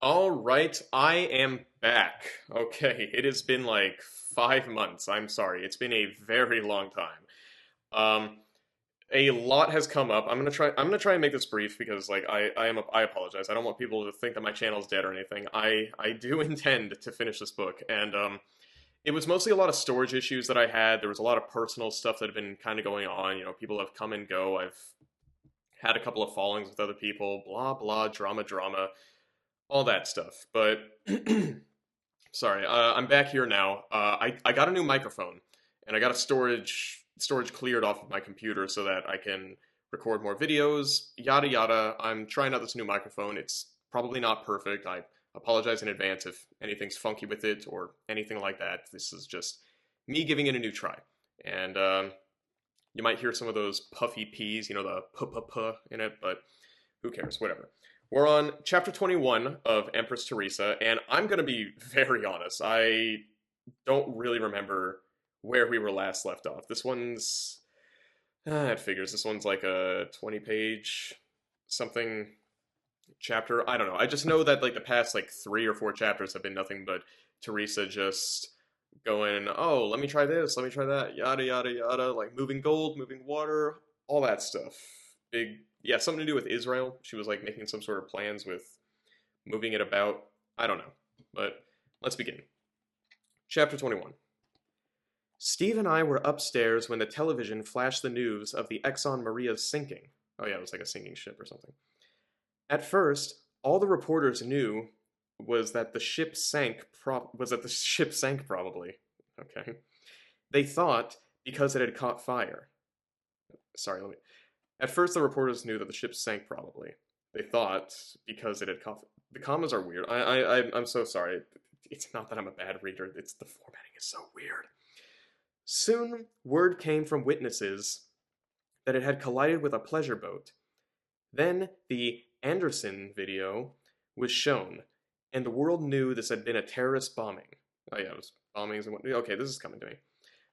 All right, I am back. Okay, it has been like 5 months. I'm sorry. It's been a very long time. Um, a lot has come up. I'm gonna try and make this brief because like I apologize. I don't want people to think that my channel's dead or anything. I do intend to finish this book, and it was mostly a lot of storage issues that I had. There was a lot of personal stuff that had been kind of going on. People have come and go. I've had a couple of fallings with other people. Blah blah, drama, all that stuff. But sorry, I'm back here now. I got a new microphone, and I got a storage cleared off of my computer so that I can record more videos. Yada yada. I'm trying out this new microphone. It's probably not perfect. I apologize in advance if anything's funky with it or anything like that. This is just me giving it a new try, and you might hear some of those puffy p's, the puh in it, but who cares? Whatever. We're on chapter 21 of Empress Theresa, and I'm going to be very honest. I don't really remember where we were last left off. This one's. It figures. This one's like a 20-page something chapter. I don't know. I just know that like the past like 3 or 4 chapters have been nothing but Theresa just going, oh, let me try this, let me try that, yada yada yada, like moving gold, moving water, all that stuff. Big, yeah, something to do with Israel. She was like making some sort of plans with moving it about. I don't know, but let's begin. Chapter 21. Steve and I were upstairs when the television flashed the news of the Exxon Maria's sinking. Oh yeah, it was like a sinking ship or something. At first, all the reporters knew was that the ship sank. Probably. Okay. They thought because it had caught fire. Sorry, let me. At first, the reporters knew that the ship sank. Probably. They thought because it had caught. The commas are weird. I'm so sorry. It's not that I'm a bad reader. It's the formatting is so weird. Soon, word came from witnesses that it had collided with a pleasure boat. Then the Anderson video was shown, and the world knew this had been a terrorist bombing. Oh yeah, it was bombings and what. Okay, this is coming to me.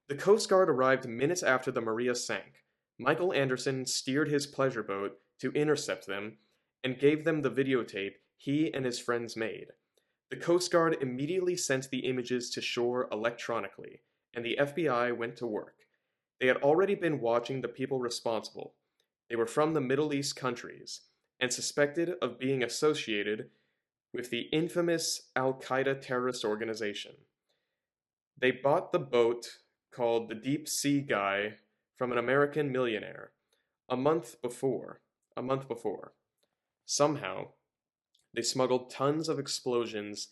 The Coast Guard arrived minutes after the Maria sank. Michael Anderson steered his pleasure boat to intercept them and gave them the videotape he and his friends made. The Coast Guard immediately sent the images to shore electronically, and the FBI went to work. They had already been watching the people responsible. They were from the Middle East countries and suspected of being associated with the infamous Al-Qaeda terrorist organization. They bought the boat called the Deep Sea Guy from an American millionaire a month before. Somehow, they smuggled tons of explosives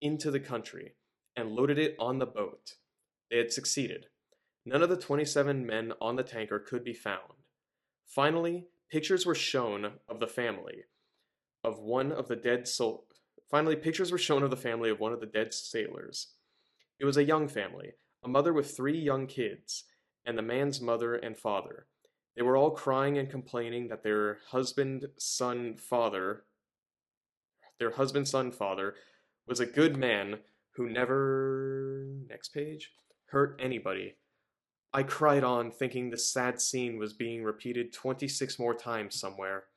into the country and loaded it on the boat. They had succeeded. None of the 27 men on the tanker could be found. Finally, pictures were shown of the family of one of the dead sailors. It was a young family, a mother with 3 young kids, and the man's mother and father. They were all crying and complaining that their husband-son father was a good man who never, next page, hurt anybody. I cried on, thinking the sad scene was being repeated 26 more times somewhere.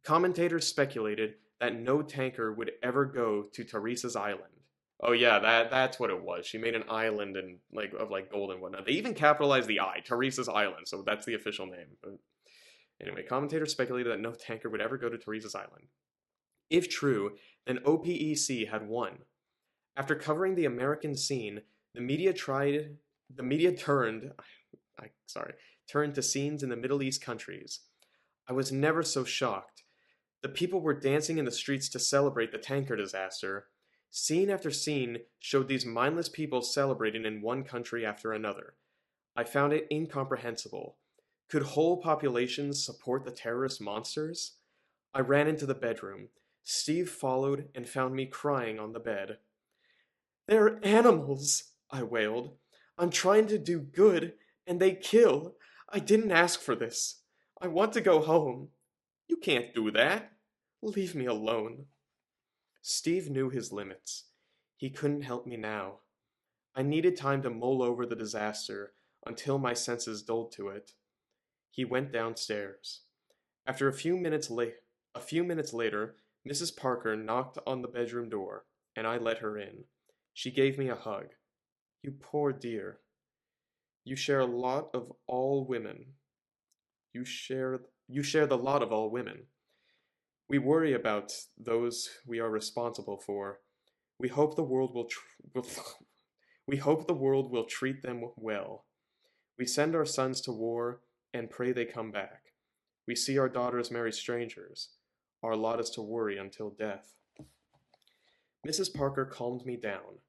Commentators speculated that no tanker would ever go to Theresa's island. Oh yeah, that's what it was. She made an island and of gold and whatnot. They even capitalized the I, Theresa's island, so that's the official name. But anyway, commentators speculated that no tanker would ever go to Theresa's island. If true, then OPEC had won. After covering the American scene, the media turned to scenes in the Middle East countries. I was never so shocked. The people were dancing in the streets to celebrate the tanker disaster. Scene after scene showed these mindless people celebrating in one country after another. I found it incomprehensible. Could whole populations support the terrorist monsters? I ran into the bedroom. Steve followed and found me crying on the bed. "They're animals," I wailed. "I'm trying to do good, and they kill. I didn't ask for this. I want to go home." "You can't do that." "Leave me alone." Steve knew his limits. He couldn't help me now. I needed time to mull over the disaster until my senses dulled to it. He went downstairs. A few minutes later, Mrs. Parker knocked on the bedroom door, and I let her in. She gave me a hug. You poor dear. You share a lot of all women. You share the lot of all women. We worry about those we are responsible for. We hope the world will we hope the world will treat them well. We send our sons to war and pray they come back. We see our daughters marry strangers. Our lot is to worry until death. Mrs. Parker calmed me down.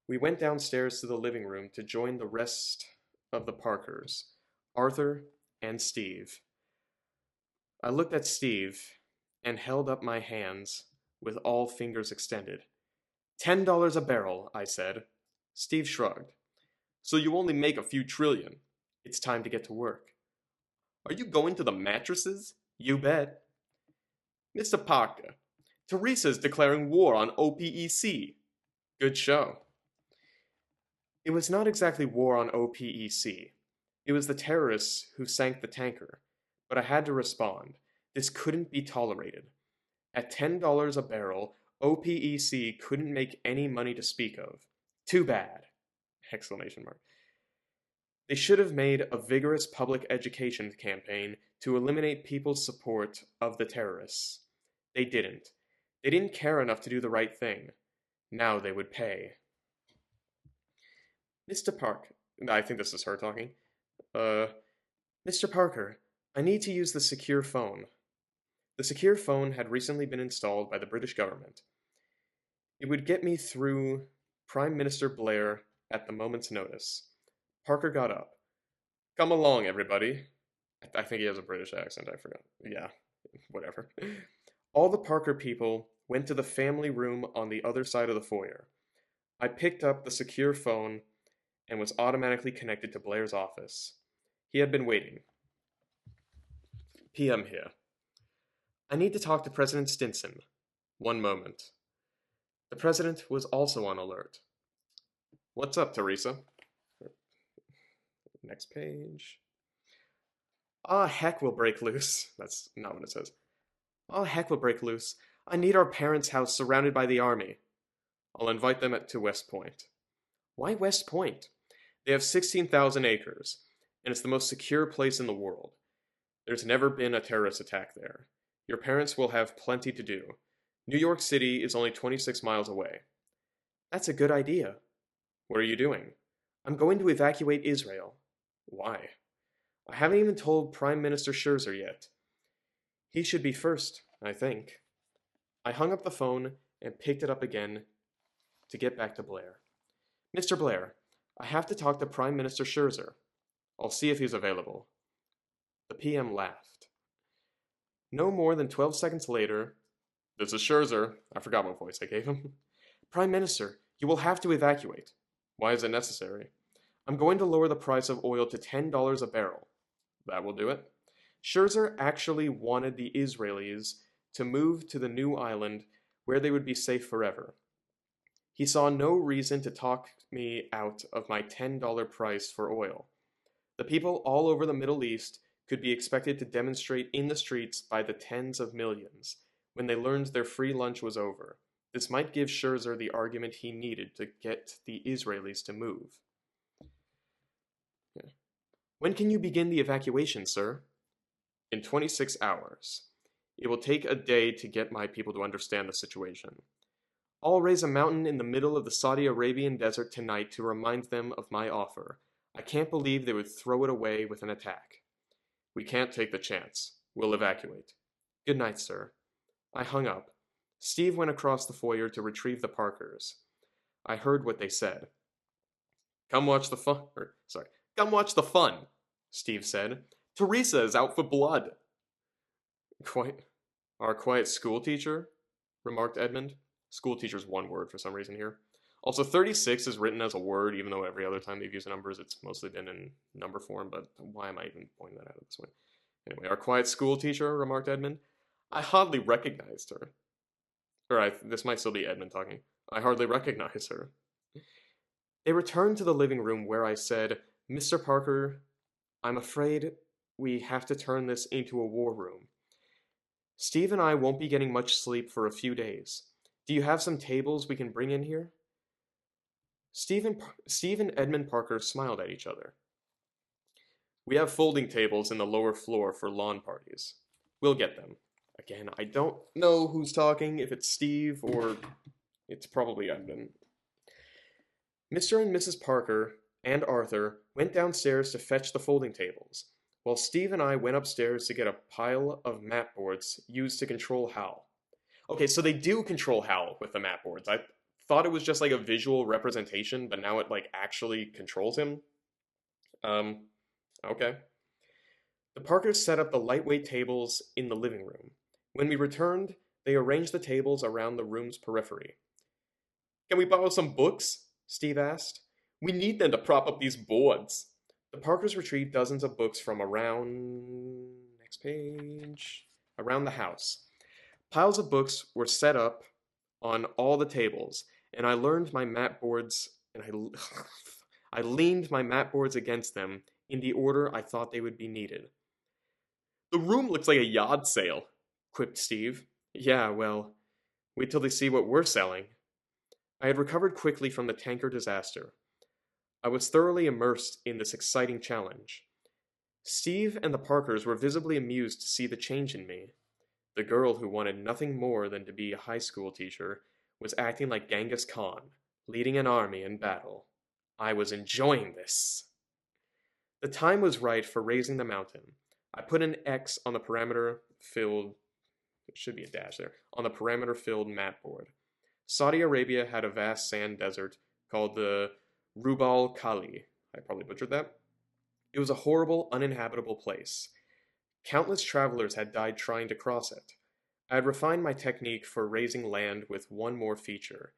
We went downstairs to the living room to join the rest of the Parkers, Arthur and Steve. I looked at Steve and held up my hands with all fingers extended. $10 a barrel, I said. Steve shrugged. So you only make a few trillion. It's time to get to work. Are you going to the mattresses? You bet. Mr. Parker, Theresa's declaring war on OPEC. Good show. It was not exactly war on OPEC. It was the terrorists who sank the tanker. But I had to respond. This couldn't be tolerated. At $10 a barrel, OPEC couldn't make any money to speak of. Too bad! Exclamation mark. They should have made a vigorous public education campaign to eliminate people's support of the terrorists. They didn't. They didn't care enough to do the right thing. Now they would pay. Mr. Park, I think this is her talking. Mr. Parker, I need to use the secure phone. The secure phone had recently been installed by the British government. It would get me through Prime Minister Blair at the moment's notice. Parker got up. Come along, everybody. I think he has a British accent, I forgot. Yeah, whatever. All the Parker people went to the family room on the other side of the foyer. I picked up the secure phone and was automatically connected to Blair's office. He had been waiting. PM here. I need to talk to President Stinson. One moment. The president was also on alert. What's up, Theresa? Next page. Ah, heck will break loose. That's not what it says. Ah, heck will break loose. I need our parents' house surrounded by the army. I'll invite them to West Point. Why West Point? They have 16,000 acres, and it's the most secure place in the world. There's never been a terrorist attack there. Your parents will have plenty to do. New York City is only 26 miles away. That's a good idea. What are you doing? I'm going to evacuate Israel. Why? I haven't even told Prime Minister Scherzer yet. He should be first, I think. I hung up the phone and picked it up again to get back to Blair. Mr. Blair, I have to talk to Prime Minister Scherzer. I'll see if he's available. The PM laughed. No more than 12 seconds later, this is Scherzer. I forgot what voice I gave him. Prime Minister, you will have to evacuate. Why is it necessary? I'm going to lower the price of oil to $10 a barrel. That will do it. Scherzer actually wanted the Israelis to move to the new island where they would be safe forever. He saw no reason to talk me out of my $10 price for oil. The people all over the Middle East could be expected to demonstrate in the streets by the tens of millions when they learned their free lunch was over. This might give Scherzer the argument he needed to get the Israelis to move. When can you begin the evacuation, sir? In 26 hours. It will take a day to get my people to understand the situation. I'll raise a mountain in the middle of the Saudi Arabian desert tonight to remind them of my offer. I can't believe they would throw it away with an attack. We can't take the chance. We'll evacuate. Good night, sir. I hung up. Steve went across the foyer to retrieve the Parkers. I heard what they said. Come watch the fun. Come watch the fun, Steve said. Theresa is out for blood. Our quiet school teacher? Remarked Edmund. School teacher's one word for some reason here. Also, 36 is written as a word, even though every other time they've used numbers, it's mostly been in number form, but why am I even pointing that out at this point? Anyway, our quiet school teacher, remarked Edmund. I hardly recognized her. This might still be Edmund talking. I hardly recognize her. They returned to the living room where I said, Mr. Parker, I'm afraid we have to turn this into a war room. Steve and I won't be getting much sleep for a few days. Do you have some tables we can bring in here? Steve and Edmund Parker smiled at each other. We have folding tables in the lower floor for lawn parties. We'll get them. Again, I don't know who's talking, if it's Steve or it's probably Edmund. Mr. and Mrs. Parker and Arthur went downstairs to fetch the folding tables, while Steve and I went upstairs to get a pile of mat boards used to control Hal. Okay, so they do control Hal with the mat boards. I thought it was just like a visual representation, but now it like actually controls him. Okay. The Parkers set up the lightweight tables in the living room. When we returned, they arranged the tables around the room's periphery. Can we borrow some books? Steve asked. We need them to prop up these boards. The Parkers retrieved dozens of books from next page, around the house. Piles of books were set up on all the tables, and I leaned my mat boards against them in the order I thought they would be needed. The room looks like a yard sale, quipped Steve. Yeah, well, wait till they see what we're selling. I had recovered quickly from the tanker disaster. I was thoroughly immersed in this exciting challenge. Steve and the Parkers were visibly amused to see the change in me. The girl who wanted nothing more than to be a high school teacher was acting like Genghis Khan, leading an army in battle. I was enjoying this. The time was right for raising the mountain. I put an X on the parameter-filled, it should be a dash there, on the parameter-filled mat board. Saudi Arabia had a vast sand desert called the Rub al-Khali. I probably butchered that. It was a horrible, uninhabitable place. Countless travelers had died trying to cross it. I had refined my technique for raising land with one more feature.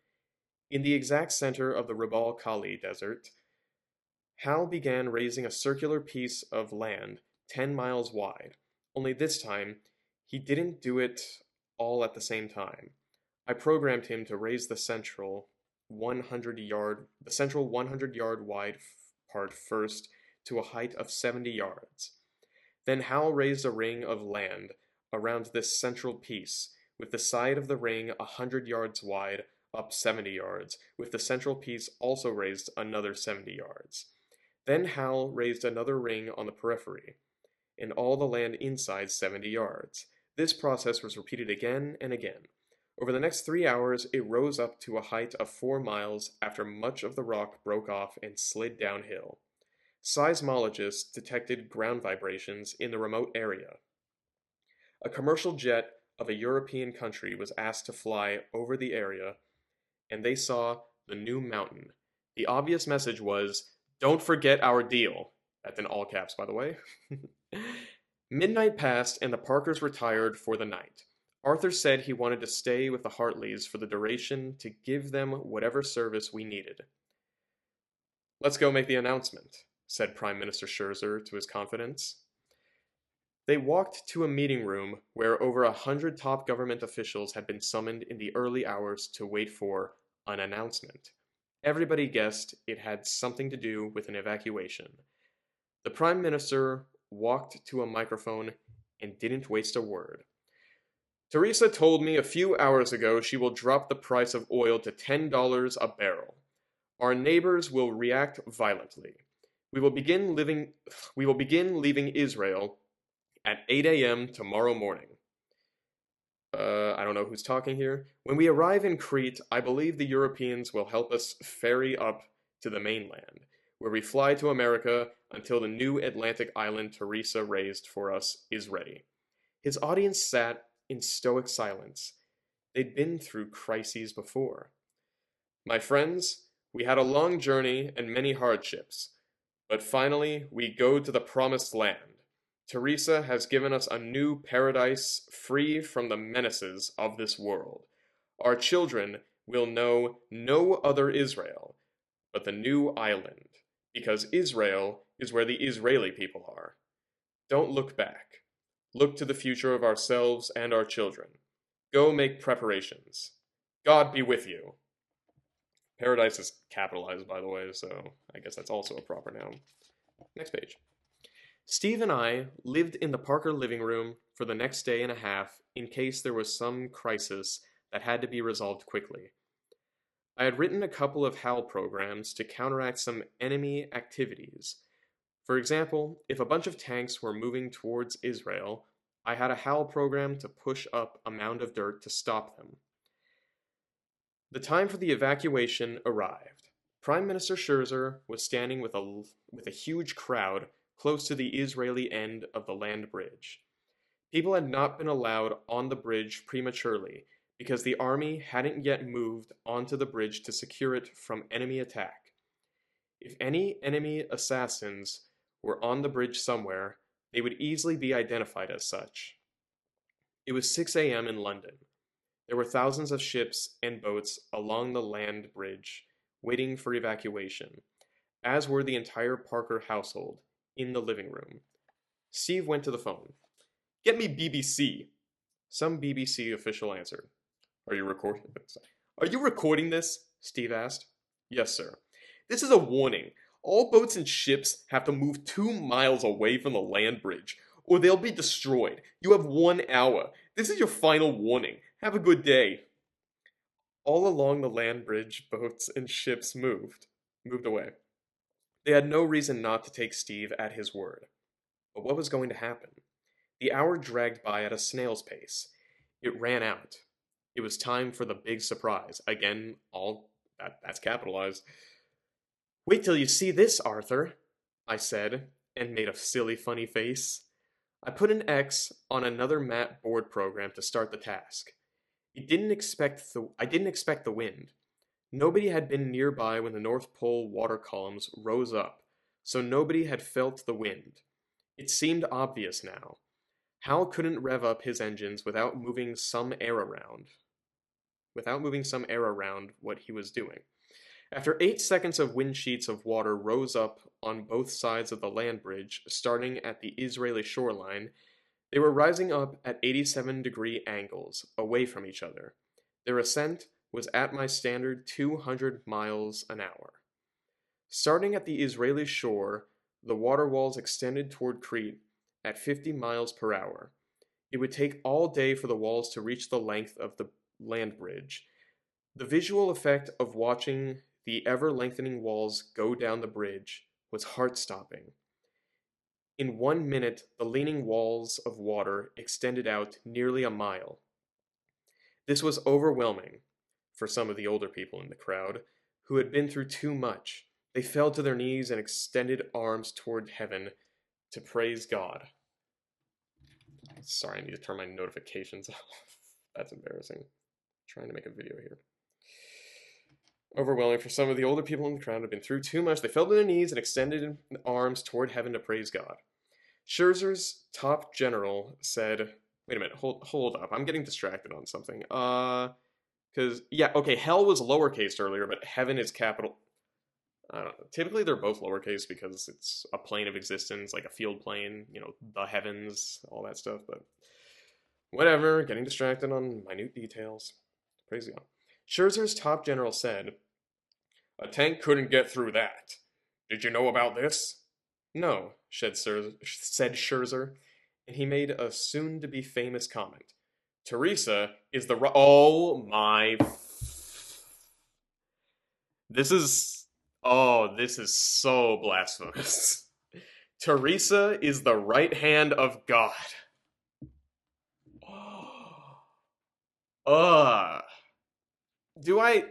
In the exact center of the Rub al-Khali desert, Hal began raising a circular piece of land 10 miles wide, only this time, he didn't do it all at the same time. I programmed him to raise the central 100-yard wide part first to a height of 70 yards. Then Hal raised a ring of land around this central piece, with the side of the ring 100 yards wide up 70 yards, with the central piece also raised another 70 yards. Then Hal raised another ring on the periphery, and all the land inside 70 yards. This process was repeated again and again. Over the next 3 hours, it rose up to a height of 4 miles after much of the rock broke off and slid downhill. Seismologists detected ground vibrations in the remote area. A commercial jet of a European country was asked to fly over the area, and they saw the new mountain. The obvious message was, "Don't forget our deal." That's in all caps, by the way. Midnight passed, and the Parkers retired for the night. Arthur said he wanted to stay with the Hartleys for the duration to give them whatever service we needed. Let's go make the announcement, said Prime Minister Scherzer to his confidants. They walked to a meeting room where over 100 top government officials had been summoned in the early hours to wait for an announcement. Everybody guessed it had something to do with an evacuation. The Prime Minister walked to a microphone and didn't waste a word. Theresa told me a few hours ago she will drop the price of oil to $10 a barrel. Our neighbors will react violently. We will begin leaving Israel at 8 a.m. tomorrow morning. I don't know who's talking here. When we arrive in Crete, I believe the Europeans will help us ferry up to the mainland, where we fly to America until the new Atlantic island Theresa raised for us is ready. His audience sat in stoic silence. They'd been through crises before. My friends, we had a long journey and many hardships, but finally we go to the promised land. Theresa has given us a new paradise free from the menaces of this world. Our children will know no other Israel, but the new island, because Israel is where the Israeli people are. Don't look back. Look to the future of ourselves and our children. Go make preparations. God be with you. Paradise is capitalized, by the way, so I guess that's also a proper noun. Next page. Steve and I lived in the Parker living room for the next day and a half in case there was some crisis that had to be resolved quickly. I had written a couple of HAL programs to counteract some enemy activities. For example, if a bunch of tanks were moving towards Israel, I had a HAL program to push up a mound of dirt to stop them. The time for the evacuation arrived. Prime Minister Scherzer was standing with a huge crowd close to the Israeli end of the land bridge. People had not been allowed on the bridge prematurely because the army hadn't yet moved onto the bridge to secure it from enemy attack. If any enemy assassins were on the bridge somewhere, they would easily be identified as such. It was 6 a.m. in London. There were thousands of ships and boats along the land bridge waiting for evacuation, as were the entire Parker household in the living room. Steve went to the phone. "Get me BBC." Some BBC official answered. Are you recording this? Steve asked. "Yes, sir." "This is a warning. All boats and ships have to move 2 miles away from the land bridge, or they'll be destroyed. You have 1 hour. This is your final warning. Have a good day." All along the land bridge, boats and ships moved away. They had no reason not to take Steve at his word. But what was going to happen? The hour dragged by at a snail's pace. It ran out. It was time for the big surprise. Again, that's capitalized. "Wait till you see this, Arthur," I said, and made a silly, funny face. I put an X on another map board program to start the task. I didn't expect the wind. Nobody had been nearby when the North Pole water columns rose up, so nobody had felt the wind. It seemed obvious now. Hal couldn't rev up his engines without moving some air around what he was doing. After 8 seconds of wind sheets of water rose up on both sides of the land bridge, starting at the Israeli shoreline, they were rising up at 87-degree angles, away from each other. Their ascent was at my standard 200 miles an hour. Starting at the Israeli shore, the water walls extended toward Crete at 50 miles per hour. It would take all day for the walls to reach the length of the land bridge. The visual effect of watching the ever-lengthening walls go down the bridge was heart-stopping. In 1 minute, the leaning walls of water extended out nearly a mile. This was overwhelming for some of the older people in the crowd, who had been through too much. They fell to their knees and extended arms toward heaven to praise God. Sorry, I need to turn my notifications off. That's embarrassing. I'm trying to make a video here. Overwhelming for some of the older people in the crowd who had been through too much. They fell to their knees and extended arms toward heaven to praise God. Scherzer's top general said, wait a minute, hold up. I'm getting distracted on something. Okay, hell was lowercase earlier, but heaven is capital. I don't know. Typically they're both lowercase because it's a plane of existence, like a field plane, the heavens, all that stuff, but whatever, getting distracted on minute details. Praise God. Scherzer's top general said, "A tank couldn't get through that. Did you know about this?" "No," said Scherzer, and he made a soon-to-be famous comment. "Theresa is the oh my... This is so blasphemous. Theresa is the right hand of God. Do I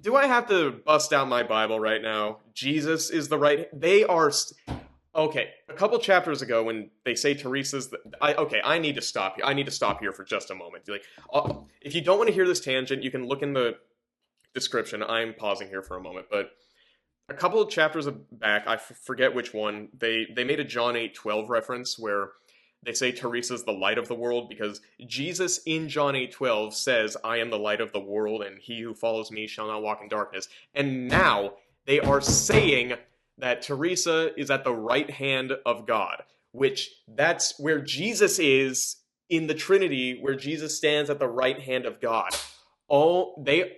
have to bust out my Bible right now? Jesus is the right... They are... Okay, a couple chapters ago when they say Teresa's... I need to stop here. I need to stop here for just a moment. If you don't want to hear this tangent, you can look in the description. I'm pausing here for a moment, but a couple of chapters back, I forget which one, they made a John 8:12 reference where they say Teresa's the light of the world because Jesus in John 8:12 says, "I am the light of the world, and he who follows me shall not walk in darkness." And now they are saying that Theresa is at the right hand of God, which that's where Jesus is in the Trinity, where Jesus stands at the right hand of God. They're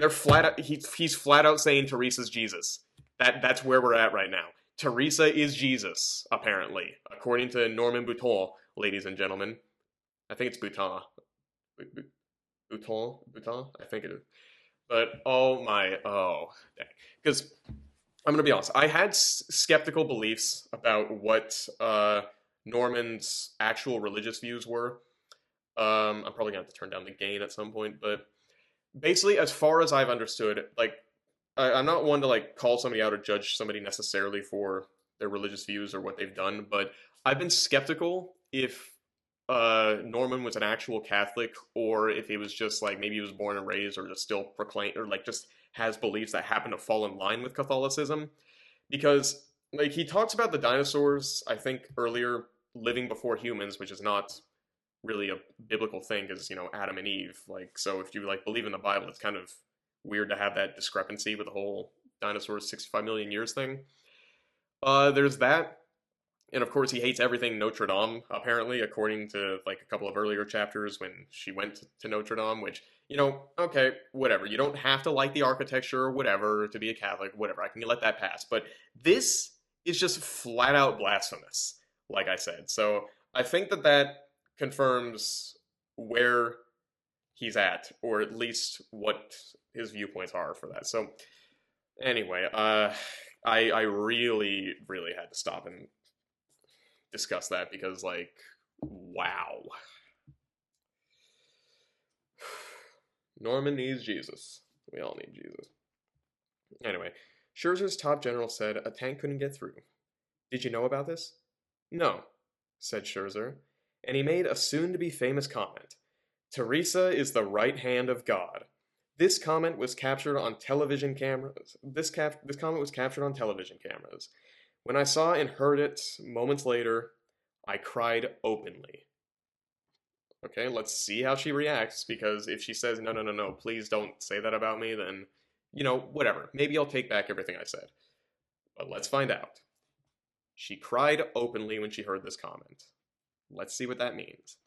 flat out, he's flat out saying Teresa's Jesus. That's where we're at right now. Theresa is Jesus, apparently, according to Norman Boutin, ladies and gentlemen. I think it's Boutin. Boutin? I think it is. But oh my, oh, because I'm gonna be honest. I had skeptical beliefs about what Norman's actual religious views were. I'm probably gonna have to turn down the gain at some point, but basically, as far as I've understood, like I'm not one to like call somebody out or judge somebody necessarily for their religious views or what they've done, but I've been skeptical if Norman was an actual Catholic or if he was just like maybe he was born and raised or just still proclaim or like just has beliefs that happen to fall in line with Catholicism. Because like he talks about the dinosaurs, I think earlier living before humans, which is not really a biblical thing because you know Adam and Eve. Like so, if you like believe in the Bible, it's kind of weird to have that discrepancy with the whole dinosaurs 65 million years thing. There's that, and of course he hates everything Notre Dame. Apparently, according to like a couple of earlier chapters when she went to Notre Dame, which you know, okay, whatever. You don't have to like the architecture or whatever to be a Catholic. Whatever, I can let that pass. But this is just flat out blasphemous, like I said. So I think that confirms where he's at, or at least what his viewpoints are for that. So anyway, I really really had to stop and discuss that because like wow, Norman needs Jesus. We all need Jesus. Anyway, Scherzer's top general said a tank couldn't get through. Did you know about this? No, said Scherzer, and he made a soon-to-be famous comment. Theresa is the right hand of God. This comment was captured on television cameras. This comment was captured on television cameras. When I saw and heard it moments later, I cried openly. Okay, let's see how she reacts, because if she says, no, no, no, no, please don't say that about me, then, you know, whatever. Maybe I'll take back everything I said. But let's find out. She cried openly when she heard this comment. Let's see what that means.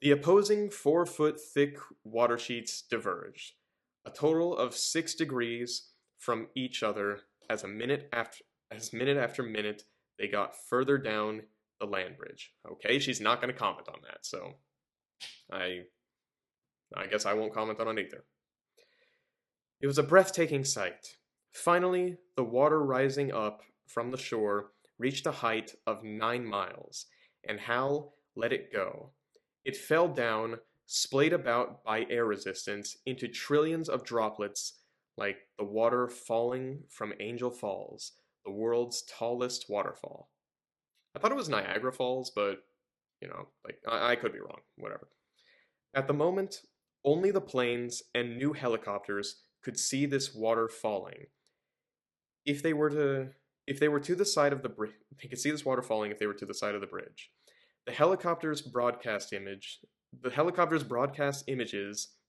The opposing 4-foot thick water sheets diverged, a total of 6 degrees from each other as minute after minute they got further down the land bridge. Okay, she's not going to comment on that, so I guess I won't comment on it either. It was a breathtaking sight. Finally, the water rising up from the shore reached a height of 9 miles, and Hal let it go. It fell down, splayed about by air resistance, into trillions of droplets like the water falling from Angel Falls, the world's tallest waterfall. I thought it was Niagara Falls, but, you know, like, I could be wrong, whatever. At the moment, only the planes and new helicopters could see this water falling. If they were to the side of the bridge, they could see this water falling if they were to the side of the bridge. The helicopters broadcast images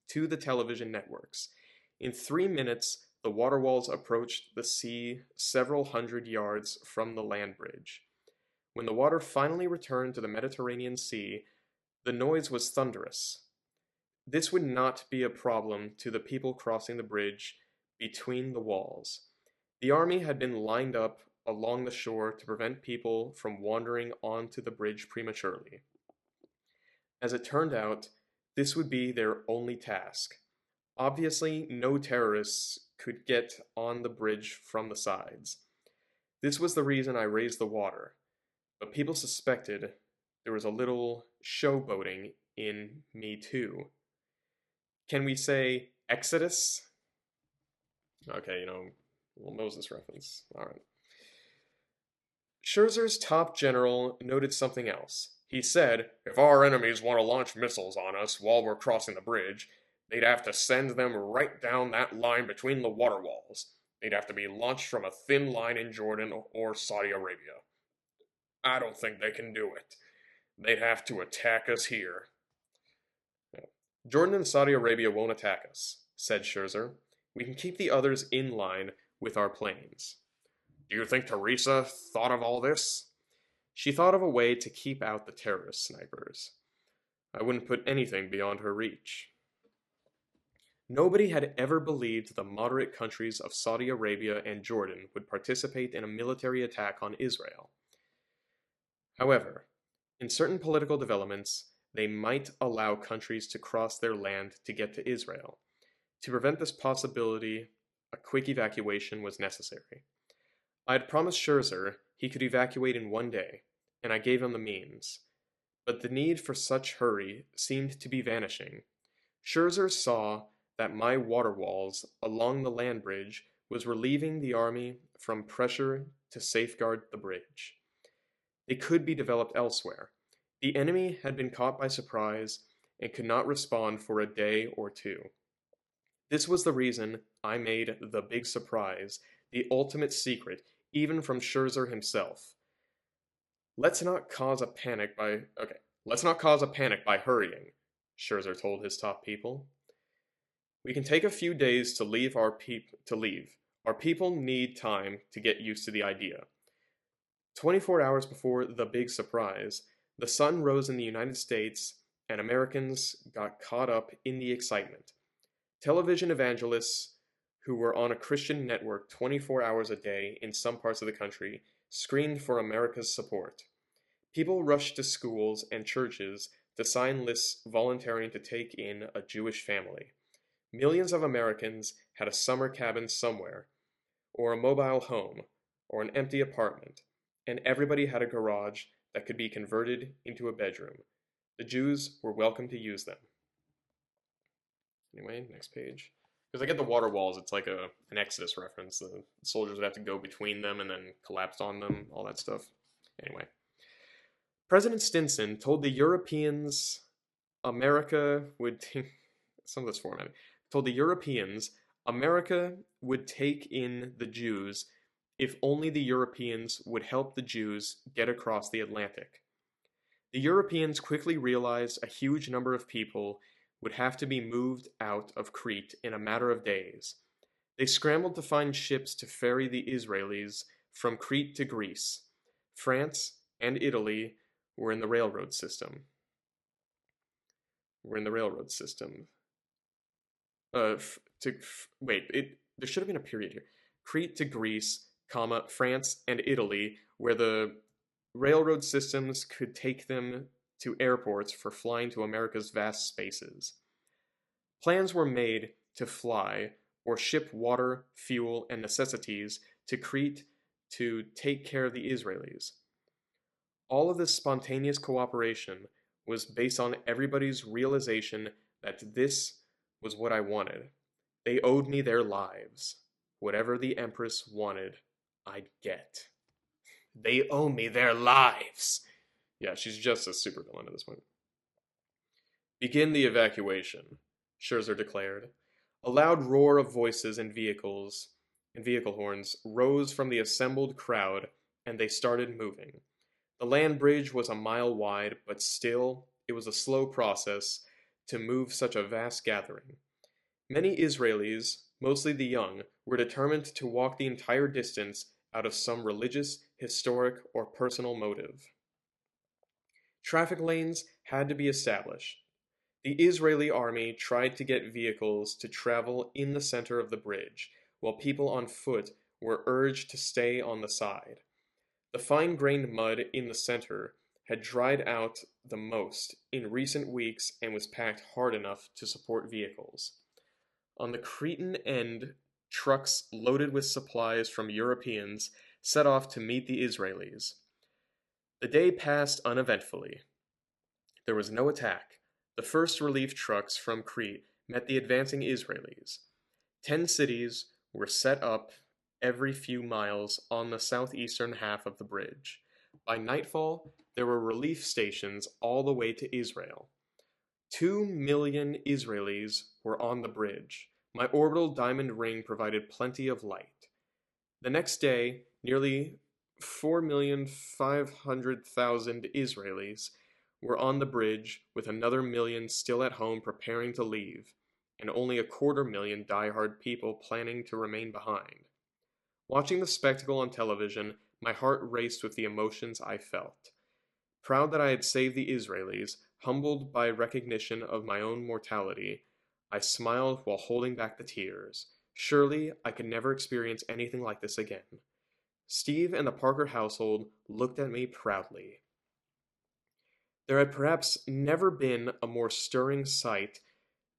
to the television networks. In 3 minutes, the water walls approached the sea several hundred yards from the land bridge. When the water finally returned to the Mediterranean Sea, the noise was thunderous. This would not be a problem to the people crossing the bridge between the walls. The army had been lined up along the shore to prevent people from wandering onto the bridge prematurely. As it turned out, this would be their only task. Obviously, no terrorists could get on the bridge from the sides. This was the reason I raised the water, but people suspected there was a little showboating in me too. Can we say Exodus? Okay, you know, little Moses reference. All right. Scherzer's top general noted something else. He said, if our enemies want to launch missiles on us while we're crossing the bridge, they'd have to send them right down that line between the water walls. They'd have to be launched from a thin line in Jordan or Saudi Arabia. I don't think they can do it. They'd have to attack us here. Jordan and Saudi Arabia won't attack us, said Scherzer. We can keep the others in line with our planes. Do you think Theresa thought of all this? She thought of a way to keep out the terrorist snipers. I wouldn't put anything beyond her reach. Nobody had ever believed the moderate countries of Saudi Arabia and Jordan would participate in a military attack on Israel. However, in certain political developments, they might allow countries to cross their land to get to Israel. To prevent this possibility, a quick evacuation was necessary. I had promised Scherzer he could evacuate in 1 day, and I gave him the means. But the need for such hurry seemed to be vanishing. Scherzer saw that my water walls along the land bridge was relieving the army from pressure to safeguard the bridge. They could be developed elsewhere. The enemy had been caught by surprise and could not respond for a day or two. This was the reason I made the big surprise the ultimate secret, even from Scherzer himself. Let's not cause a panic by hurrying, Scherzer told his top people. We can take a few days to leave. Our people need time to get used to the idea. 24 hours before the big surprise, the sun rose in the United States and Americans got caught up in the excitement. Television evangelists who were on a Christian network 24 hours a day in some parts of the country screamed for America's support. People rushed to schools and churches to sign lists volunteering to take in a Jewish family. Millions of Americans had a summer cabin somewhere, or a mobile home, or an empty apartment, and everybody had a garage that could be converted into a bedroom. The Jews were welcome to use them. Anyway, next page. Because I get the water walls, it's like an Exodus reference. The soldiers would have to go between them and then collapse on them, all that stuff. Anyway. President Stinson told the Europeans America would some of this formatting told the Europeans America would take in the Jews if only the Europeans would help the Jews get across the Atlantic. The Europeans quickly realized a huge number of people would have to be moved out of Crete in a matter of days. They scrambled to find ships to ferry the Israelis from Crete to Greece. France and Italy were in the railroad system. There should have been a period here. Crete to Greece, France and Italy, where the railroad systems could take them to airports for flying to America's vast spaces. Plans were made to fly or ship water, fuel, and necessities to Crete to take care of the Israelis. All of this spontaneous cooperation was based on everybody's realization that this was what I wanted. They owed me their lives. Whatever the Empress wanted, I'd get. They owe me their lives. Yeah, she's just a supervillain at this point. Begin the evacuation, Scherzer declared. A loud roar of voices and vehicle horns rose from the assembled crowd, and they started moving. The land bridge was a mile wide, but still, it was a slow process to move such a vast gathering. Many Israelis, mostly the young, were determined to walk the entire distance out of some religious, historic, or personal motive. Traffic lanes had to be established. The Israeli army tried to get vehicles to travel in the center of the bridge, while people on foot were urged to stay on the side. The fine-grained mud in the center had dried out the most in recent weeks and was packed hard enough to support vehicles. On the Cretan end, trucks loaded with supplies from Europeans set off to meet the Israelis. The day passed uneventfully. There was no attack. The first relief trucks from Crete met the advancing Israelis. 10 cities were set up every few miles on the southeastern half of the bridge. By nightfall, there were relief stations all the way to Israel. 2 million Israelis were on the bridge. My orbital diamond ring provided plenty of light. The next day, nearly 4,500,000 Israelis were on the bridge, with another million still at home preparing to leave, and only 250,000 die-hard people planning to remain behind. Watching the spectacle on television, my heart raced with the emotions I felt. Proud that I had saved the Israelis, humbled by recognition of my own mortality, I smiled while holding back the tears. Surely I could never experience anything like this again. Steve and the Parker household looked at me proudly. There had perhaps never been a more stirring sight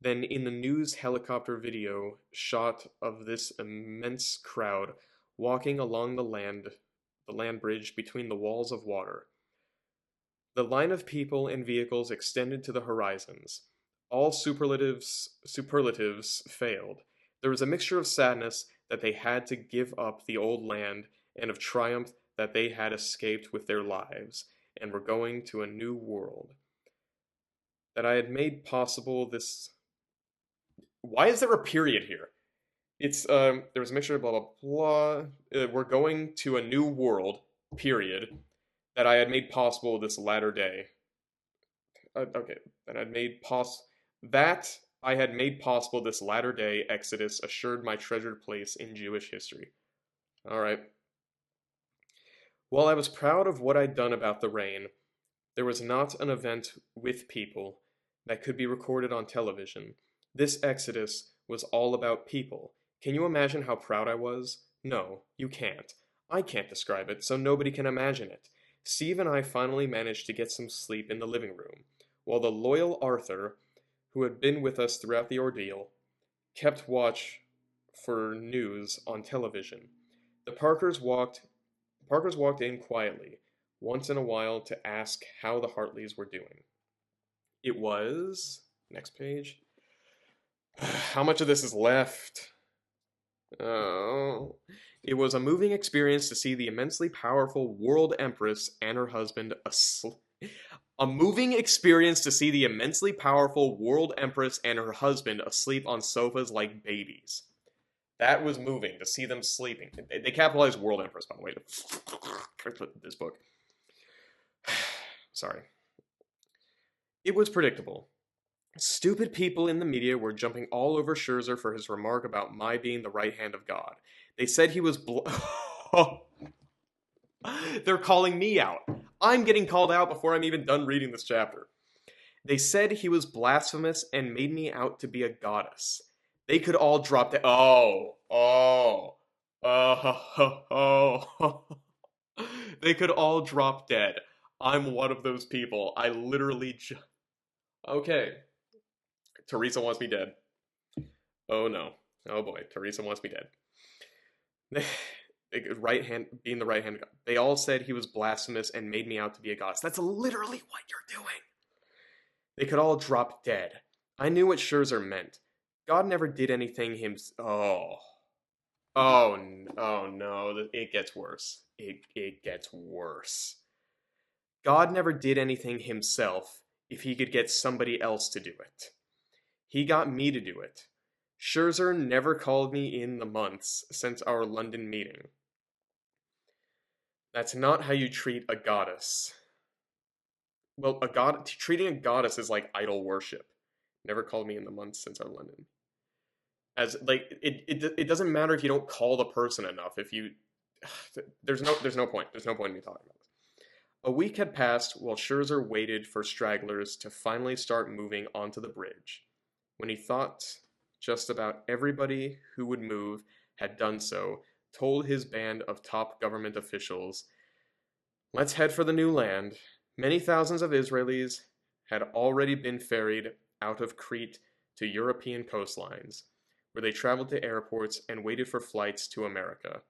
than in the news helicopter video shot of this immense crowd walking along the land bridge between the walls of water. The line of people and vehicles extended to the horizons. All superlatives failed. There was a mixture of sadness that they had to give up the old land and of triumph that they had escaped with their lives and were going to a new world. That I had made possible this. Why is there a period here? It's there was a mixture of blah blah blah. We're going to a new world. Period. That I had made possible this latter day. Okay, that I had made possible this latter day exodus assured my treasured place in Jewish history. All right. While I was proud of what I'd done about the rain, there was not an event with people that could be recorded on television. This exodus was all about people. Can you imagine how proud I was? No, you can't. I can't describe it, so nobody can imagine it. Steve and I finally managed to get some sleep in the living room, while the loyal Arthur, who had been with us throughout the ordeal, kept watch for news on television. The Parkers walked in quietly, once in a while to ask how the Hartleys were doing. It was... next page. How much of this is left? Oh... It was a moving experience to see the immensely powerful world Empress and her husband asleep. A moving experience to see the immensely powerful world Empress and her husband asleep on sofas like babies. That was moving, to see them sleeping. They capitalized world Empress, by the way. This book. Sorry. It was predictable. Stupid people in the media were jumping all over Scherzer for his remark about my being the right hand of God. They said he was They're calling me out. I'm getting called out before I'm even done reading this chapter. They said he was blasphemous and made me out to be a goddess. They could all drop dead. They could all drop dead. I'm one of those people. I literally Okay. Theresa wants me dead. Oh no. Oh boy. Theresa wants me dead. Being the right hand of God. They all said he was blasphemous and made me out to be a goddess. That's literally what you're doing. They could all drop dead. I knew what Scherzer meant. God never did anything Oh no. It gets worse. It gets worse. God never did anything himself if he could get somebody else to do it. He got me to do it. Scherzer never called me in the months since our London meeting. That's not how you treat a goddess. Well, treating a goddess is like idol worship. Never called me in the months since our London. As like it doesn't matter if you don't call the person enough. If you there's no point. There's no point in me talking about this. A week had passed while Scherzer waited for stragglers to finally start moving onto the bridge. When he thought just about everybody who would move had done so, told his band of top government officials, "Let's head for the new land." Many thousands of Israelis had already been ferried out of Crete to European coastlines, where they traveled to airports and waited for flights to America.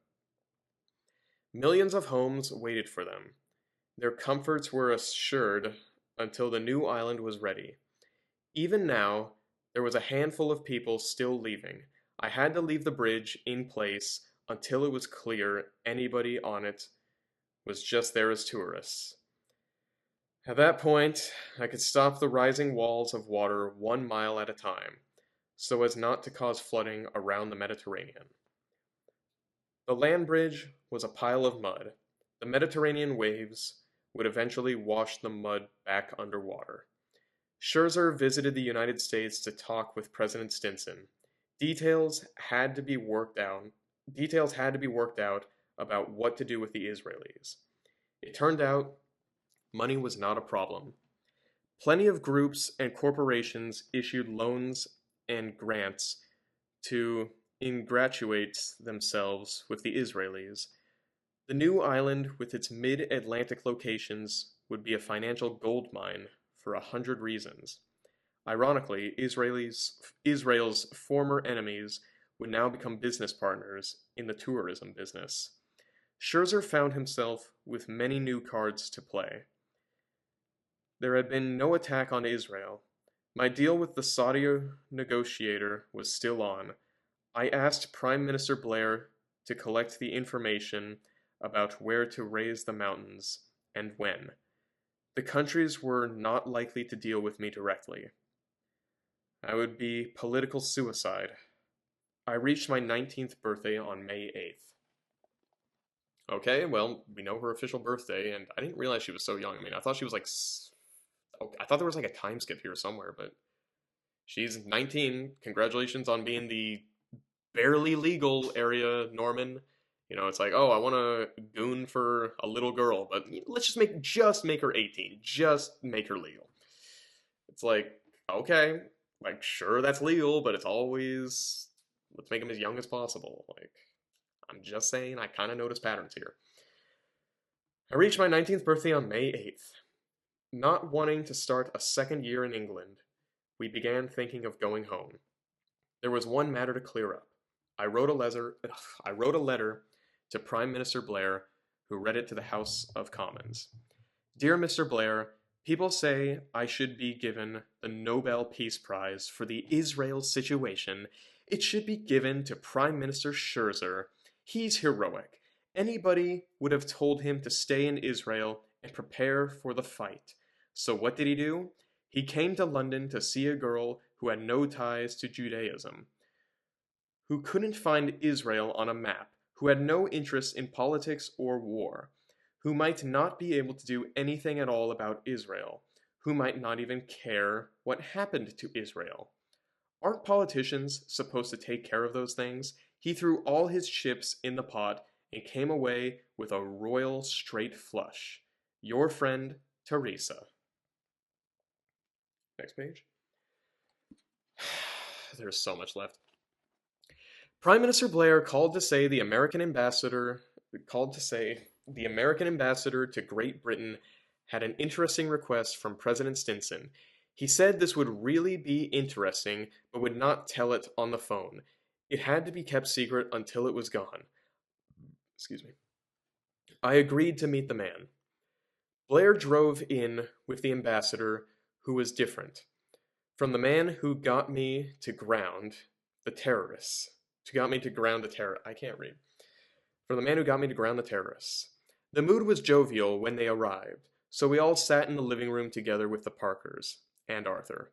Millions of homes waited for them. Their comforts were assured until the new island was ready. Even now, there was a handful of people still leaving. I had to leave the bridge in place until it was clear anybody on it was just there as tourists. At that point, I could stop the rising walls of water 1 mile at a time, so as not to cause flooding around the Mediterranean. The land bridge was a pile of mud. The Mediterranean waves would eventually wash the mud back underwater. Scherzer visited the United States to talk with President Stinson. Details had to be worked out about what to do with the Israelis. It turned out money was not a problem. Plenty of groups and corporations issued loans and grants to ingratiate themselves with the Israelis. The new island, with its mid-Atlantic locations, would be a financial goldmine for 100 reasons. Ironically, Israel's former enemies would now become business partners in the tourism business. Scherzer found himself with many new cards to play. There had been no attack on Israel. My deal with the Saudi negotiator was still on. I asked Prime Minister Blair to collect the information about where to raise the mountains and when. The countries were not likely to deal with me directly. I would be political suicide. I reached my 19th birthday on May 8th. Okay, well, we know her official birthday, and I didn't realize she was so young. I mean, I thought she was like. I thought there was like a time skip here somewhere, but she's 19. Congratulations on being the barely legal area Norman. You know, it's like, oh, I want to goon for a little girl, but let's just make her 18. Just make her legal. It's like, okay, like sure that's legal, but it's always let's make them as young as possible. Like, I'm just saying, I kind of notice patterns here. I reached my 19th birthday on May 8th. Not wanting to start a second year in England, we began thinking of going home. There was one matter to clear up. I wrote a letter to Prime Minister Blair, who read it to the House of Commons. Dear Mr. Blair, people say I should be given the Nobel Peace Prize for the Israel situation. It should be given to Prime Minister Scherzer. He's heroic. Anybody would have told him to stay in Israel and prepare for the fight. So what did he do? He came to London to see a girl who had no ties to Judaism, who couldn't find Israel on a map, who had no interest in politics or war, who might not be able to do anything at all about Israel, who might not even care what happened to Israel. Aren't politicians supposed to take care of those things? He threw all his chips in the pot and came away with a royal straight flush. Your friend, Theresa. Next page. There's so much left. Prime Minister Blair called to say the American ambassador to Great Britain had an interesting request from President Stinson. He said this would really be interesting, but would not tell it on the phone. It had to be kept secret until it was gone. Excuse me. I agreed to meet the man. Blair drove in with the ambassador, who was different. From the man who got me to ground the terrorists. I can't read. From the man who got me to ground the terrorists. The mood was jovial when they arrived, so we all sat in the living room together with the Parkers and Arthur.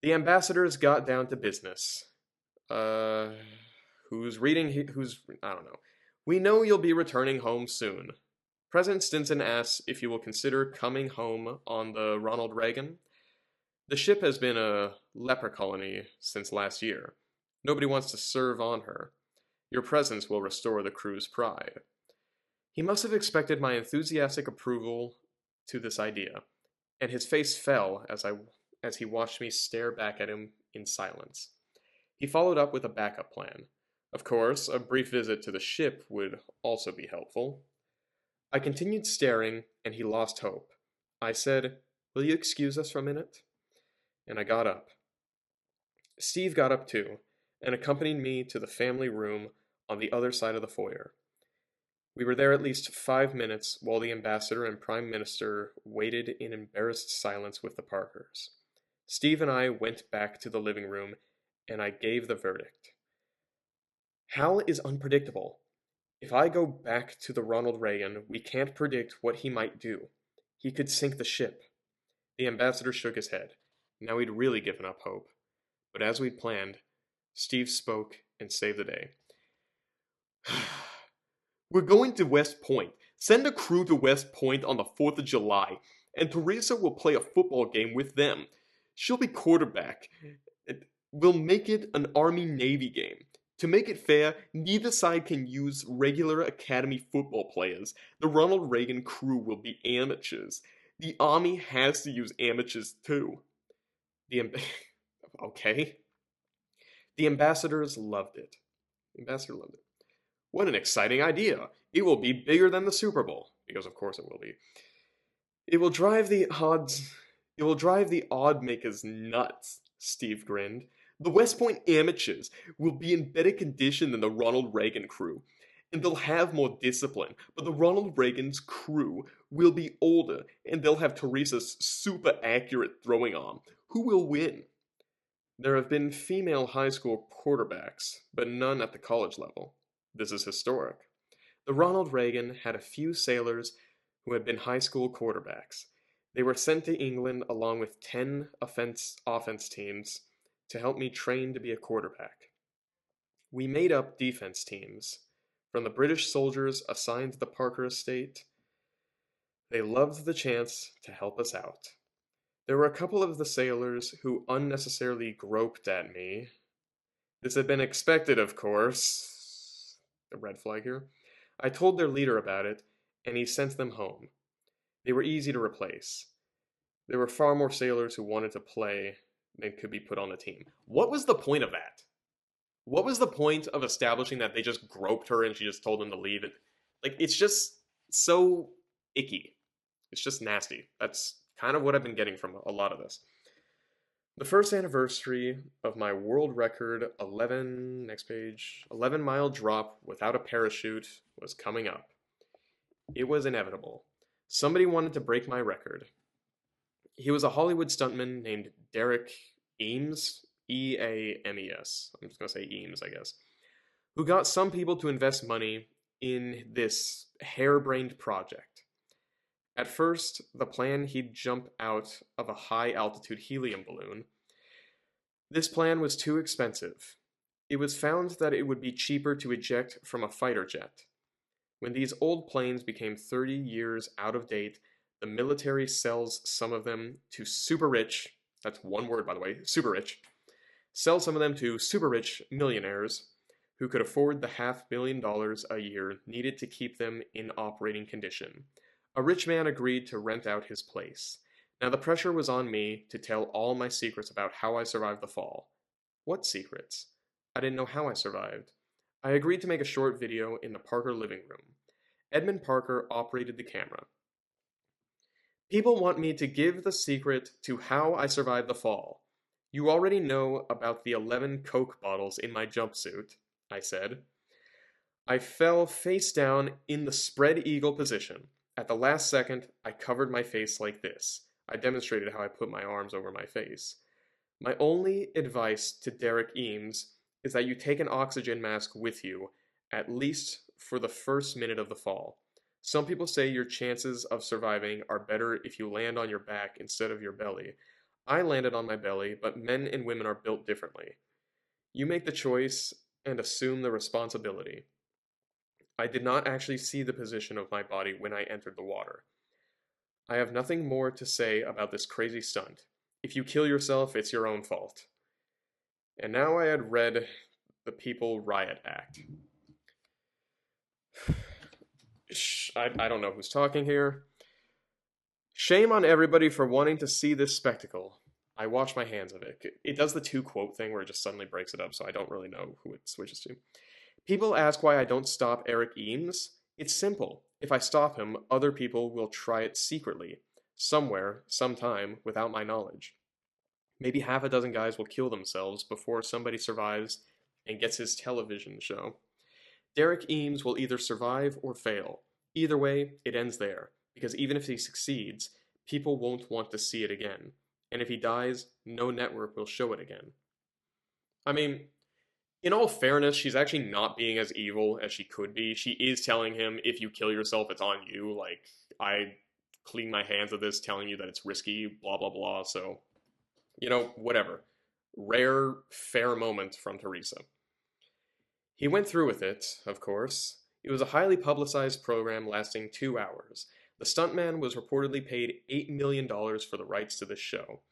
The ambassadors got down to business. I don't know. We know you'll be returning home soon. President Stinson asks if you will consider coming home on the Ronald Reagan. The ship has been a leper colony since last year. Nobody wants to serve on her. Your presence will restore the crew's pride. He must have expected my enthusiastic approval to this idea, and his face fell as he watched me stare back at him in silence. He followed up with a backup plan. Of course, a brief visit to the ship would also be helpful. I continued staring, and he lost hope. I said, "Will you excuse us for a minute?" And I got up. Steve got up too, and accompanied me to the family room on the other side of the foyer. We were there at least 5 minutes while the ambassador and prime minister waited in embarrassed silence with the Parkers. Steve and I went back to the living room, and I gave the verdict. Hal is unpredictable. If I go back to the Ronald Reagan, we can't predict what he might do. He could sink the ship. The ambassador shook his head. Now he'd really given up hope. But as we'd planned, Steve spoke and saved the day. We're going to West Point. Send a crew to West Point on the 4th of July, and Theresa will play a football game with them. She'll be quarterback. We'll make it an Army-Navy game. To make it fair, neither side can use regular academy football players. The Ronald Reagan crew will be amateurs. The Army has to use amateurs too. Okay. The ambassadors loved it. The ambassador loved it. What an exciting idea! It will be bigger than the Super Bowl, because of course it will be. It will drive the odds. It will drive the odd makers nuts, Steve grinned. The West Point amateurs will be in better condition than the Ronald Reagan crew, and they'll have more discipline, but the Ronald Reagan's crew will be older, and they'll have Theresa's super accurate throwing arm. Who will win? There have been female high school quarterbacks, but none at the college level. This is historic. The Ronald Reagan had a few sailors who had been high school quarterbacks. They were sent to England along with 10 offense teams to help me train to be a quarterback. We made up defense teams. From the British soldiers assigned to the Parker estate, they loved the chance to help us out. There were a couple of the sailors who unnecessarily groped at me. This had been expected, of course. A red flag here. I told their leader about it, and he sent them home. They were easy to replace. There were far more sailors who wanted to play than could be put on a team. What was the point of that? What was the point of establishing that they just groped her and she just told them to leave? Like, it's just so icky. It's just nasty. That's kind of what I've been getting from a lot of this. The first anniversary of my world record 11-mile drop without a parachute was coming up. It was inevitable. Somebody wanted to break my record. He was a Hollywood stuntman named Derek Eames, E-A-M-E-S. I'm just going to say Eames, I guess. Who got some people to invest money in this harebrained project. At first, the plan he'd jump out of a high-altitude helium balloon. This plan was too expensive. It was found that it would be cheaper to eject from a fighter jet. When these old planes became 30 years out of date, the military sells some of them to super rich, that's one word by the way, super rich, sell some of them to super rich millionaires who could afford the $500,000 a year needed to keep them in operating condition. A rich man agreed to rent out his place. Now the pressure was on me to tell all my secrets about how I survived the fall. What secrets? I didn't know how I survived. I agreed to make a short video in the Parker living room. Edmund Parker operated the camera. People want me to give the secret to how I survived the fall. You already know about the 11 Coke bottles in my jumpsuit, I said. I fell face down in the spread eagle position. At the last second, I covered my face like this. I demonstrated how I put my arms over my face. My only advice to Derek Eames is that you take an oxygen mask with you, at least for the first minute of the fall. Some people say your chances of surviving are better if you land on your back instead of your belly. I landed on my belly, but men and women are built differently. You make the choice and assume the responsibility. I did not actually see the position of my body when I entered the water. I have nothing more to say about this crazy stunt. If you kill yourself, it's your own fault. And now I had read the People Riot Act. I don't know who's talking here. Shame on everybody for wanting to see this spectacle. I wash my hands of it. It does the two quote thing where it just suddenly breaks it up, so I don't really know who it switches to. People ask why I don't stop Eric Eames. It's simple. If I stop him, other people will try it secretly, somewhere, sometime, without my knowledge. Maybe half a dozen guys will kill themselves before somebody survives and gets his television show. Derek Eames will either survive or fail. Either way, it ends there, because even if he succeeds, people won't want to see it again. And if he dies, no network will show it again. I mean, in all fairness, she's actually not being as evil as she could be. She is telling him, if you kill yourself, it's on you. Like, I clean my hands of this, telling you that it's risky, blah, blah, blah. So, whatever. Rare, fair moment from Theresa. He went through with it, of course. It was a highly publicized program lasting 2 hours. The stuntman was reportedly paid $8 million for the rights to this show.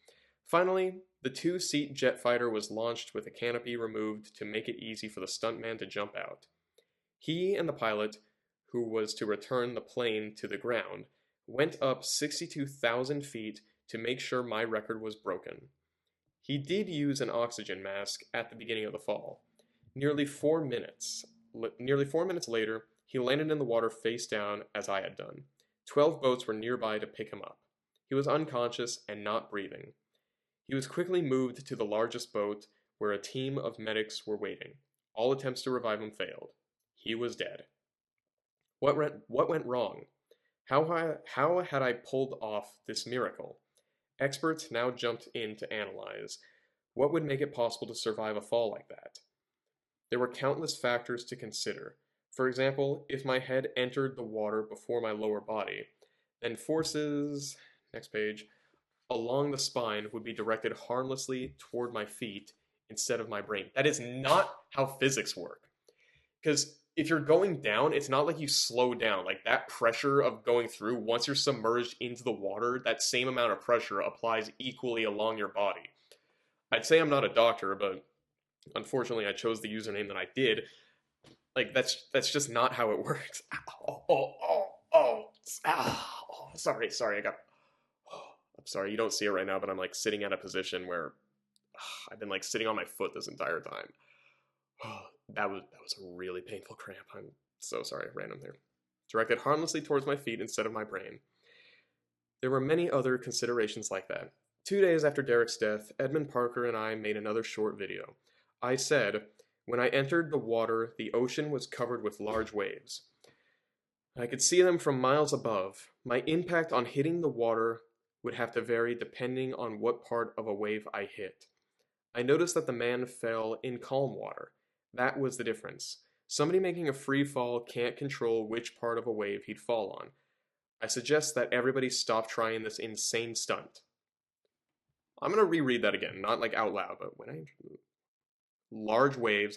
Finally, the two-seat jet fighter was launched with a canopy removed to make it easy for the stuntman to jump out. He and the pilot, who was to return the plane to the ground, went up 62,000 feet to make sure my record was broken. He did use an oxygen mask at the beginning of the fall. Nearly 4 minutes. Nearly 4 minutes later, he landed in the water face down as I had done. 12 boats were nearby to pick him up. He was unconscious and not breathing. He was quickly moved to the largest boat where a team of medics were waiting. All attempts to revive him failed. He was dead. What went wrong? How had I pulled off this miracle? Experts now jumped in to analyze. What would make it possible to survive a fall like that? There were countless factors to consider. For example, if my head entered the water before my lower body, then forces, next page, along the spine would be directed harmlessly toward my feet instead of my brain. That is not how physics work. Because if you're going down, it's not like you slow down. Like that pressure of going through, once you're submerged into the water, that same amount of pressure applies equally along your body. I'd say I'm not a doctor, but unfortunately I chose the username that I did. Like that's just not how it works. Sorry, I'm sorry, you don't see it right now, but I'm like sitting at a position where I've been like sitting on my foot this entire time. That was a really painful cramp. I'm so sorry, random there. Directed harmlessly towards my feet instead of my brain. There were many other considerations like that. 2 days after Derek's death, Edmund Parker and I made another short video. I said, when I entered the water, the ocean was covered with large waves. I could see them from miles above. My impact on hitting the water would have to vary depending on what part of a wave I hit. I noticed that the man fell in calm water. That was the difference. Somebody making a free fall can't control which part of a wave he'd fall on. I suggest that everybody stop trying this insane stunt. I'm going to reread that again, not like out loud, but when I large waves,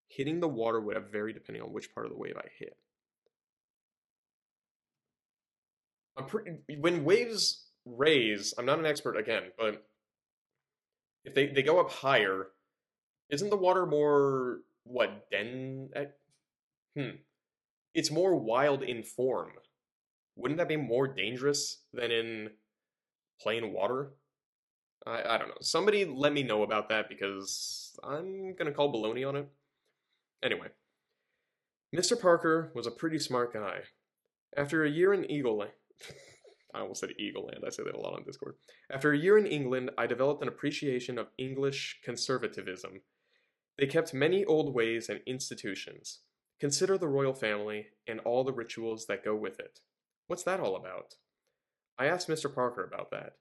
hitting the water would have varied depending on which part of the wave I hit. When waves raise, I'm not an expert again, but if they go up higher, isn't the water more, It's more wild in form. Wouldn't that be more dangerous than in plain water? I don't know. Somebody let me know about that because I'm gonna call baloney on it. Anyway, Mr. Parker was a pretty smart guy. After a year in I almost said Eagle Land. I say that a lot on Discord. After a year in England, I developed an appreciation of English conservatism. They kept many old ways and institutions. Consider the royal family and all the rituals that go with it. What's that all about? I asked Mr. Parker about that.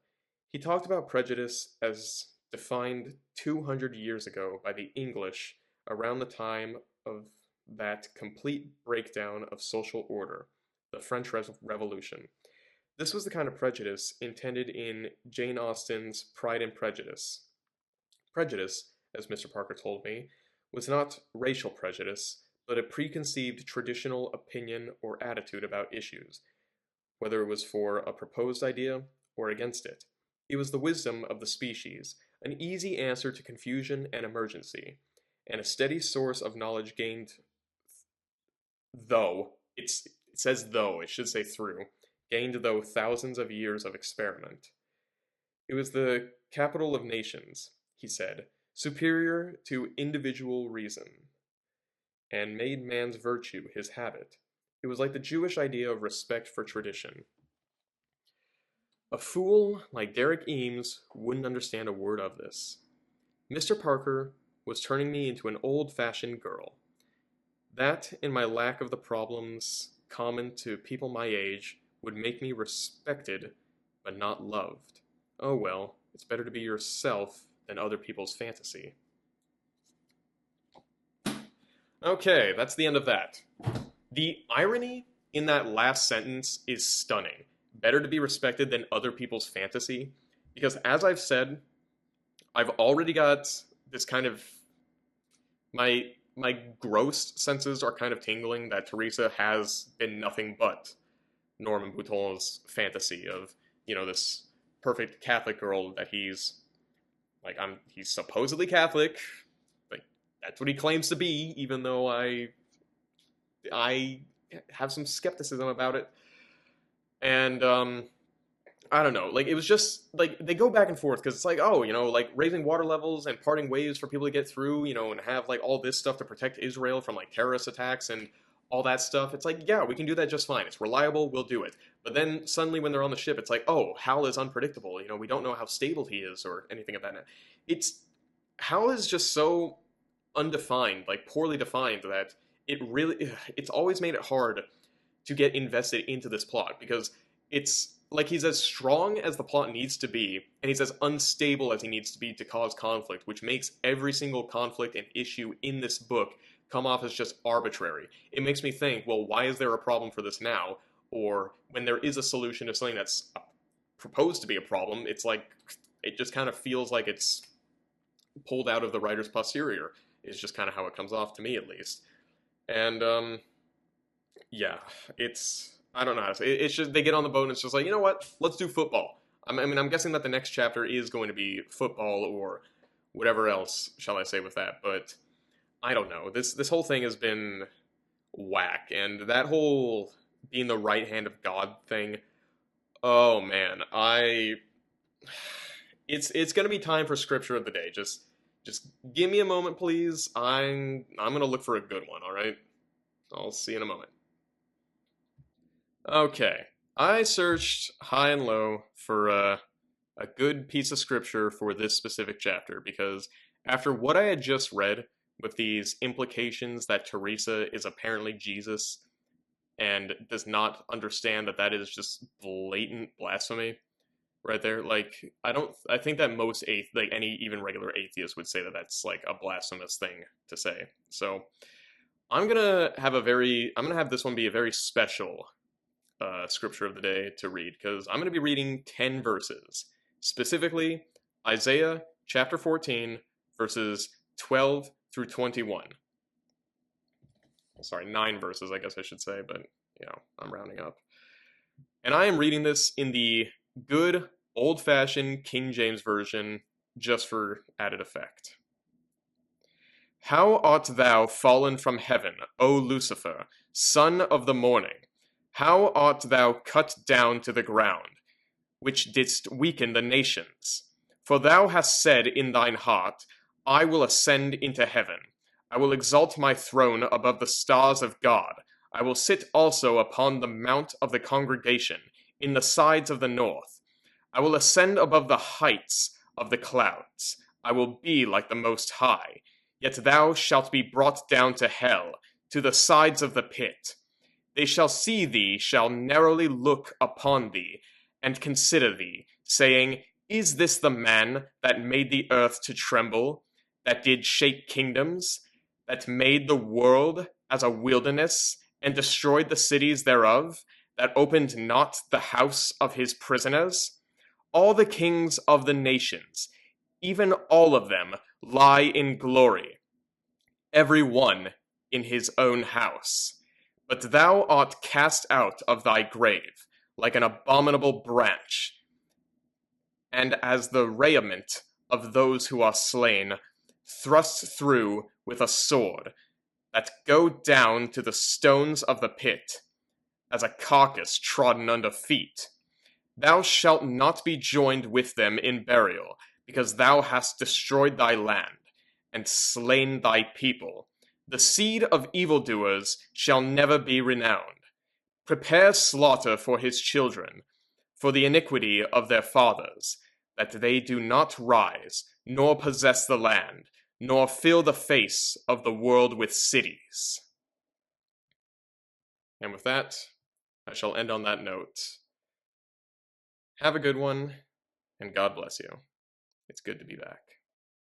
He talked about prejudice as defined 200 years ago by the English around the time of that complete breakdown of social order, the French Revolution. This was the kind of prejudice intended in Jane Austen's Pride and Prejudice. Prejudice, as Mr. Parker told me, was not racial prejudice, but a preconceived traditional opinion or attitude about issues, whether it was for a proposed idea or against it. It was the wisdom of the species, an easy answer to confusion and emergency, and a steady source of knowledge gained it says though, it should say through, gained though thousands of years of experiment. It was the capital of nations, he said, superior to individual reason, and made man's virtue his habit. It was like the Jewish idea of respect for tradition. A fool like Derek Eames wouldn't understand a word of this. Mr. Parker was turning me into an old-fashioned girl. That, and my lack of the problems common to people my age, would make me respected but not loved. Oh well, it's better to be yourself than other people's fantasy. Okay, that's the end of that. The irony in that last sentence is stunning. Better to be respected than other people's fantasy. Because as I've said, I've already got this kind of... My gross senses are kind of tingling that Theresa has been nothing but Norman Boutin's fantasy of, this perfect Catholic girl that he's supposedly Catholic. Like, that's what he claims to be, even though I have some skepticism about it. And I don't know, like it was just like they go back and forth because it's like, oh, like raising water levels and parting waves for people to get through, and have like all this stuff to protect Israel from like terrorist attacks and all that stuff. It's like, yeah, we can do that just fine. It's reliable, we'll do it. But then suddenly when they're on the ship, it's like, oh, Hal is unpredictable. We don't know how stable he is or anything of that. It's Hal is just so undefined, like poorly defined, that it's always made it hard to get invested into this plot because it's like he's as strong as the plot needs to be, and he's as unstable as he needs to be to cause conflict, which makes every single conflict and issue in this book come off as just arbitrary. It makes me think, well, why is there a problem for this now? Or when there is a solution to something that's proposed to be a problem, it's like it just kind of feels like it's pulled out of the writer's posterior. Is just kind of how it comes off to me, at least. And yeah, it's I don't know how to say it. It's just they get on the boat and it's just like, you know what? Let's do football. I mean, I'm guessing that the next chapter is going to be football or whatever else shall I say with that. But I don't know. This whole thing has been whack, and that whole being the right hand of God thing. Oh man, it's gonna be time for scripture of the day. Just give me a moment, please. I'm gonna look for a good one. All right. I'll see you in a moment. Okay, I searched high and low for a good piece of scripture for this specific chapter because after what I had just read with these implications that Theresa is apparently Jesus and does not understand that that is just blatant blasphemy right there. Like I think that most like any even regular atheist would say that that's like a blasphemous thing to say. So I'm gonna have this one be a very special scripture of the day to read because I'm going to be reading 10 verses, specifically Isaiah chapter 14, verses 12 through 21. Sorry, 9 verses, I guess I should say, but I'm rounding up. And I am reading this in the good old-fashioned King James Version just for added effect. How art thou fallen from heaven, O Lucifer, son of the morning? How art thou cut down to the ground, which didst weaken the nations? For thou hast said in thine heart, I will ascend into heaven. I will exalt my throne above the stars of God. I will sit also upon the mount of the congregation, in the sides of the north. I will ascend above the heights of the clouds. I will be like the Most High. Yet thou shalt be brought down to hell, to the sides of the pit. They shall see thee, shall narrowly look upon thee, and consider thee, saying, Is this the man that made the earth to tremble, that did shake kingdoms, that made the world as a wilderness, and destroyed the cities thereof, that opened not the house of his prisoners? All the kings of the nations, even all of them, lie in glory, every one in his own house. But thou art cast out of thy grave, like an abominable branch, and as the raiment of those who are slain, thrust through with a sword, that go down to the stones of the pit, as a carcass trodden under feet. Thou shalt not be joined with them in burial, because thou hast destroyed thy land, and slain thy people. The seed of evildoers shall never be renowned. Prepare slaughter for his children, for the iniquity of their fathers, that they do not rise, nor possess the land, nor fill the face of the world with cities. And with that, I shall end on that note. Have a good one, and God bless you. It's good to be back.